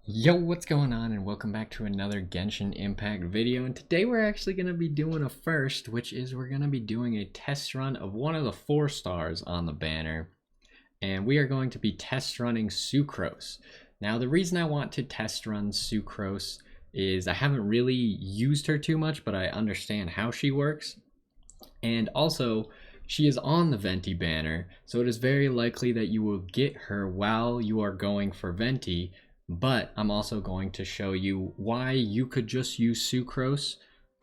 Yo, what's going on, and welcome back to another Genshin Impact video. And today we're actually going to be doing a first, which is we're going to be doing a test run of one of the 4 stars on the banner. And we are going to be test running Sucrose. Now, the reason I want to test run Sucrose is I haven't really used her too much, but I understand how she works. And also, she is on the Venti banner, so it is very likely that you will get her while you are going for Venti. But I'm also going to show you why you could just use Sucrose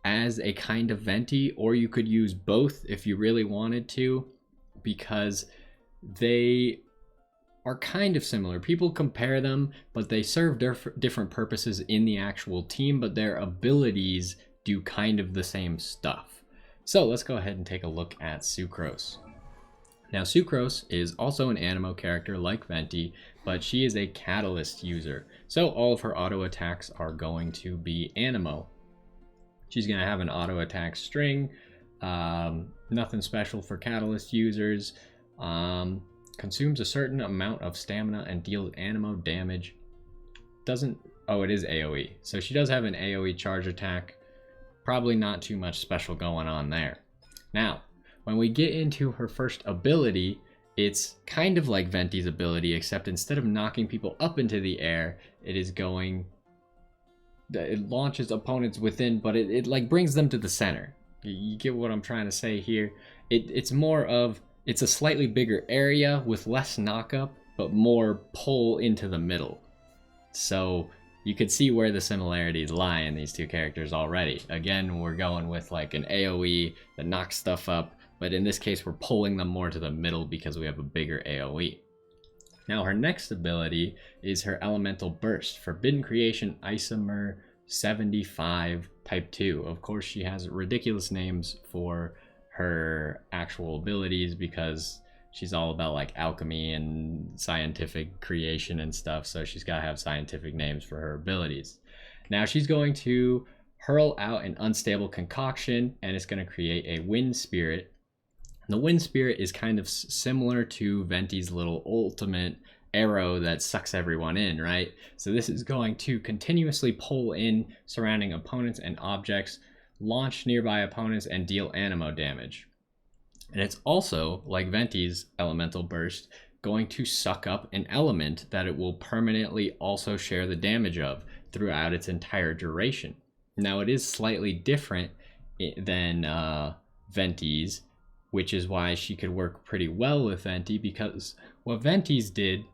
as a kind of Venti, or you could use both if you really wanted to, because they are kind of similar. People compare them, but they serve different purposes in the actual team, but their abilities do kind of the same stuff. So let's go ahead and take a look at Sucrose. Now, Sucrose is also an Anemo character like Venti, but she is a Catalyst user. So all of her auto attacks are going to be Anemo. She's going to have an auto attack string. Nothing special for Catalyst users. Consumes a certain amount of stamina and deals Anemo damage. Oh, it is AoE. So she does have an AoE charge attack. Probably not too much special going on there. Now, when we get into her first ability, it's kind of like Venti's ability, except instead of knocking people up into the air, it launches opponents within, but it like brings them to the center. You get what I'm trying to say here? It's a slightly bigger area with less knockup, but more pull into the middle. So you could see where the similarities lie in these two characters already. Again, we're going with like an AoE that knocks stuff up, but in this case, we're pulling them more to the middle because we have a bigger AoE. Now, her next ability is her Elemental Burst, Forbidden Creation Isomer 75 Type 2. Of course, she has ridiculous names for her actual abilities because she's all about like alchemy and scientific creation and stuff, so she's got to have scientific names for her abilities. Now, she's going to hurl out an Unstable Concoction, and it's going to create a Wind Spirit. The Wind Spirit is kind of similar to Venti's little ultimate arrow that sucks everyone in, right? So this is going to continuously pull in surrounding opponents and objects, launch nearby opponents, and deal Anemo damage. And it's also, like Venti's Elemental Burst, going to suck up an element that it will permanently also share the damage of throughout its entire duration. Now, it is slightly different than Venti's, which is why she could work pretty well with Venti, because what Venti's did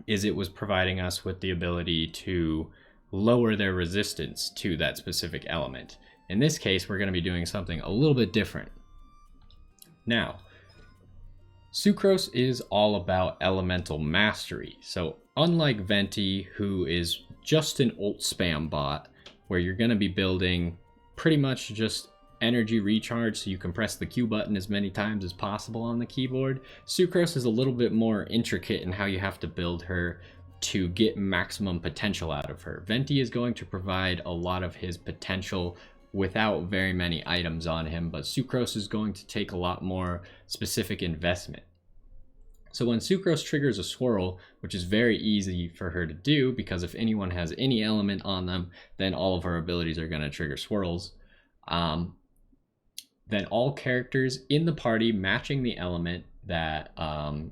is it was providing us with the ability to lower their resistance to that specific element. In this case, we're going to be doing something a little bit different. Now, Sucrose is all about elemental mastery. So unlike Venti, who is just an ult spam bot, where you're going to be building pretty much just energy recharge so you can press the Q button as many times as possible on the keyboard, Sucrose is a little bit more intricate in how you have to build her to get maximum potential out of her. Venti is going to provide a lot of his potential without very many items on him, but Sucrose is going to take a lot more specific investment. So when Sucrose triggers a swirl, which is very easy for her to do, because if anyone has any element on them, then all of her abilities are going to trigger swirls. Then all characters in the party matching the element that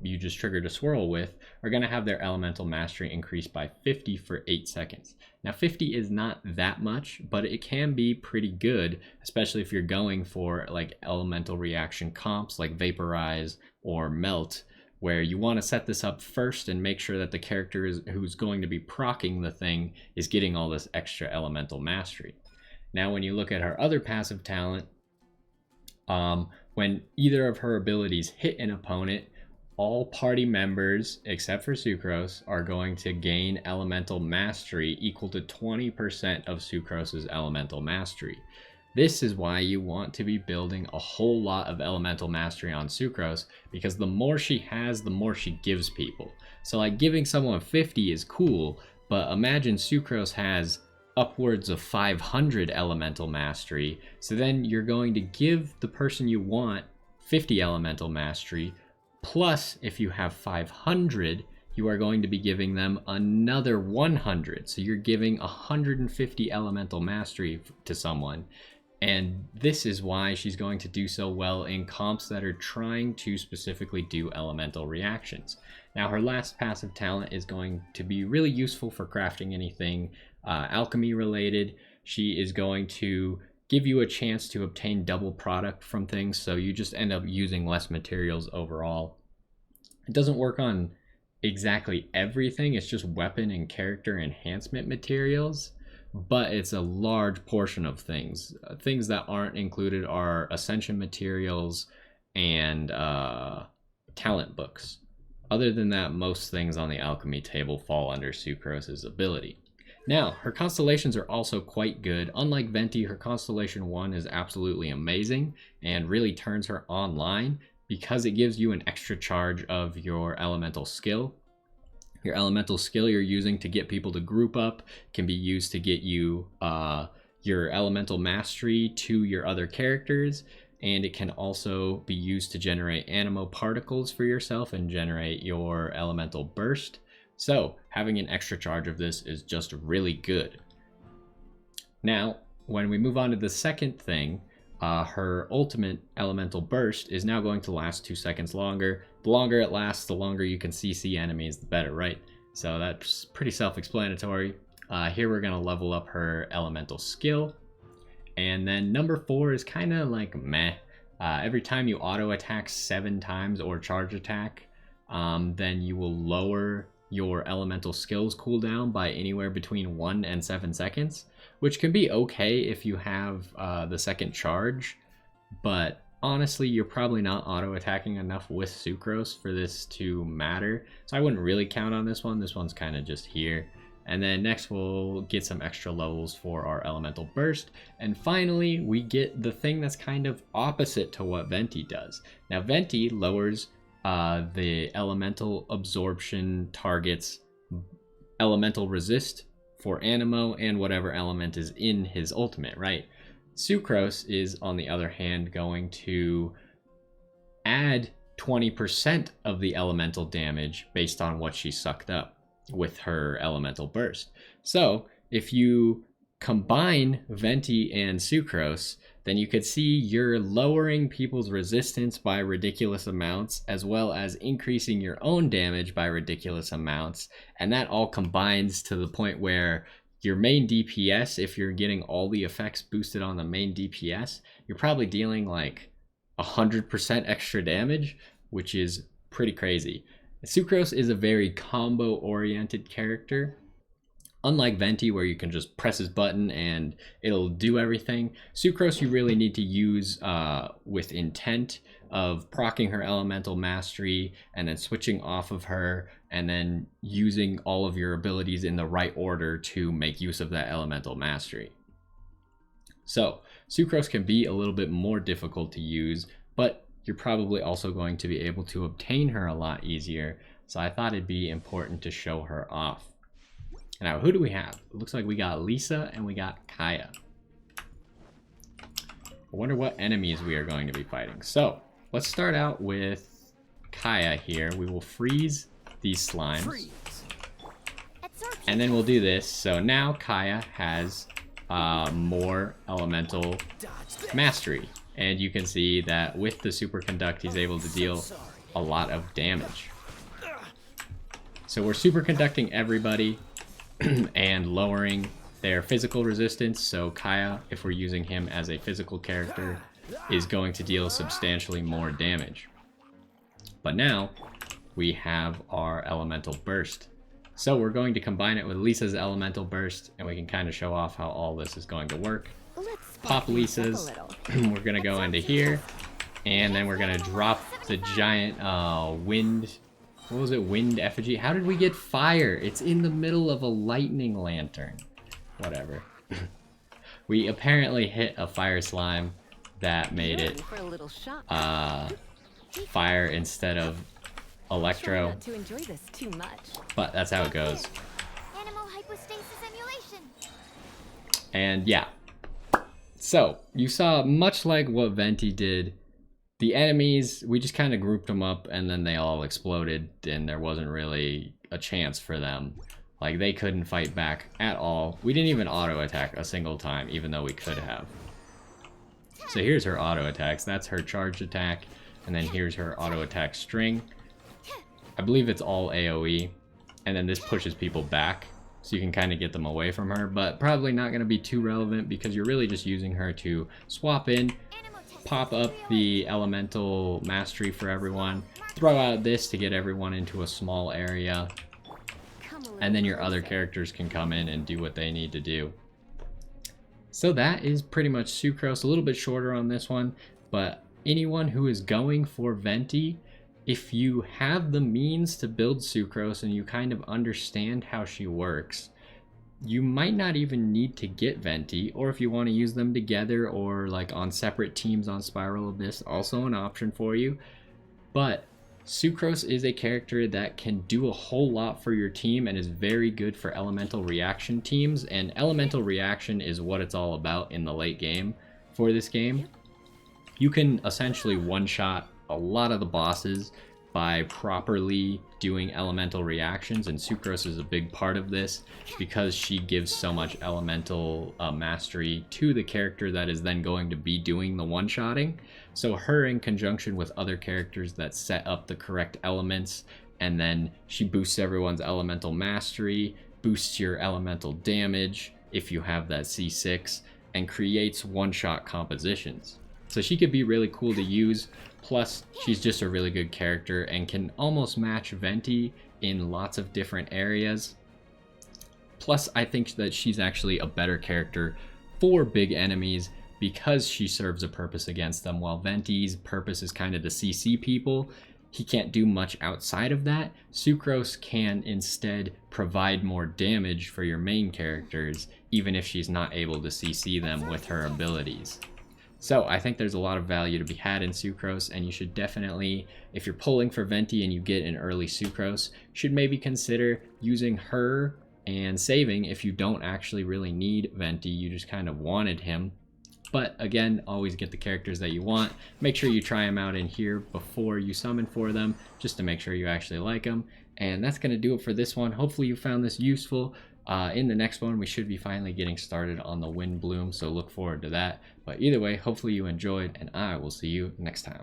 you just triggered a swirl with are going to have their elemental mastery increased by 50 for 8 seconds. Now, 50 is not that much, but it can be pretty good, especially if you're going for like elemental reaction comps like Vaporize or Melt, where you want to set this up first and make sure that the character who's going to be proccing the thing is getting all this extra elemental mastery. Now, when you look at her other passive talent, when either of her abilities hit an opponent, all party members except for Sucrose are going to gain elemental mastery equal to 20% of Sucrose's elemental mastery. This is why you want to be building a whole lot of elemental mastery on Sucrose, because the more she has, the more she gives people. So like giving someone 50 is cool, but imagine Sucrose has upwards of 500 elemental mastery. So then you're going to give the person you want 50 elemental mastery, plus if you have 500, you are going to be giving them another 100. So you're giving 150 elemental mastery to someone. And this is why she's going to do so well in comps that are trying to specifically do elemental reactions. Now, her last passive talent is going to be really useful for crafting anything alchemy related. She is going to give you a chance to obtain double product from things, so you just end up using less materials overall. It doesn't work on exactly everything, it's just weapon and character enhancement materials, but it's a large portion of things. Things that aren't included are ascension materials and talent books. Other than that, most things on the alchemy table fall under Sucrose's ability. Now, her constellations are also quite good. Unlike Venti, her Constellation 1 is absolutely amazing and really turns her online because it gives you an extra charge of your elemental skill. Your elemental skill you're using to get people to group up can be used to get you your elemental mastery to your other characters, and it can also be used to generate anemo particles for yourself and generate your elemental burst. So having an extra charge of this is just really good. Now, when we move on to the second thing, her ultimate elemental burst is now going to last 2 seconds longer. The longer it lasts, the longer you can CC enemies, the better, right? So that's pretty self-explanatory. Here we're going to level up her elemental skill. And then number 4 is kind of like meh. Every time you auto attack 7 times or charge attack, then you will lower your elemental skills cooldown by anywhere between 1 and 7 seconds, which can be okay if you have the second charge, but honestly, you're probably not auto attacking enough with Sucrose for this to matter, so I wouldn't really count on this one. This one's kind of just here. And then next we'll get some extra levels for our elemental burst, and finally we get the thing that's kind of opposite to what Venti does. Now Venti lowers the elemental absorption target's elemental resist for anemo and whatever element is in his ultimate, right? Sucrose is, on the other hand, going to add 20% of the elemental damage based on what she sucked up with her elemental burst. So if you combine Venti and Sucrose, then you could see you're lowering people's resistance by ridiculous amounts, as well as increasing your own damage by ridiculous amounts. And that all combines to the point where your main DPS, if you're getting all the effects boosted on the main DPS, you're probably dealing like 100% extra damage, which is pretty crazy. Sucrose is a very combo-oriented character. Unlike Venti, where you can just press his button and it'll do everything, Sucrose you really need to use with intent of proccing her elemental mastery and then switching off of her and then using all of your abilities in the right order to make use of that elemental mastery. So Sucrose can be a little bit more difficult to use, but you're probably also going to be able to obtain her a lot easier. So I thought it'd be important to show her off. Now, who do we have? It looks like we got Lisa and we got Kaya. I wonder what enemies we are going to be fighting. So, let's start out with Kaya here. We will freeze these slimes. And then we'll do this. So now Kaya has more elemental mastery. And you can see that with the superconduct, he's able to deal a lot of damage. So we're superconducting everybody and lowering their physical resistance. So Kaya, if we're using him as a physical character, is going to deal substantially more damage. But now we have our elemental burst. So we're going to combine it with Lisa's elemental burst, and we can kind of show off how all this is going to work. Pop Lisa's. We're going to go into here, and then we're going to drop the giant wind. What was it? Wind effigy? How did we get fire? It's in the middle of a lightning lantern. Whatever. We apparently hit a fire slime that made it fire instead of electro. But that's how it goes. And yeah. So, you saw, much like what Venti did, the enemies, we just kind of grouped them up and then they all exploded and there wasn't really a chance for them. Like, they couldn't fight back at all. We didn't even auto attack a single time, even though we could have. So here's her auto attacks. That's her charged attack. And then here's her auto attack string. I believe it's all AoE. And then this pushes people back, so you can kind of get them away from her. But probably not going to be too relevant because you're really just using her to swap in, pop up the elemental mastery for everyone, throw out this to get everyone into a small area, and then your other characters can come in and do what they need to do. So that is pretty much Sucrose. A little bit shorter on this one, but anyone who is going for Venti, if you have the means to build Sucrose and you kind of understand how she works, you might not even need to get Venti, or if you want to use them together or like on separate teams on Spiral Abyss, also an option for you. But Sucrose is a character that can do a whole lot for your team and is very good for elemental reaction teams, and elemental reaction is what it's all about in the late game for this game. You can essentially one-shot a lot of the bosses by properly doing elemental reactions, and Sucrose is a big part of this because she gives so much elemental mastery to the character that is then going to be doing the one-shotting. So her in conjunction with other characters that set up the correct elements, and then she boosts everyone's elemental mastery, boosts your elemental damage if you have that C6, and creates one-shot compositions. So she could be really cool to use. Plus, she's just a really good character and can almost match Venti in lots of different areas. Plus, I think that she's actually a better character for big enemies because she serves a purpose against them, while Venti's purpose is kind of to CC people. He can't do much outside of that. Sucrose can instead provide more damage for your main characters, even if she's not able to CC them with her abilities. So I think there's a lot of value to be had in Sucrose, and you should definitely, if you're pulling for Venti and you get an early Sucrose, you should maybe consider using her and saving if you don't actually really need Venti, you just kind of wanted him. But again, always get the characters that you want. Make sure you try them out in here before you summon for them, just to make sure you actually like them. And that's going to do it for this one. Hopefully you found this useful. In the next one, we should be finally getting started on the Wind Bloom, so look forward to that. But either way, hopefully you enjoyed, and I will see you next time.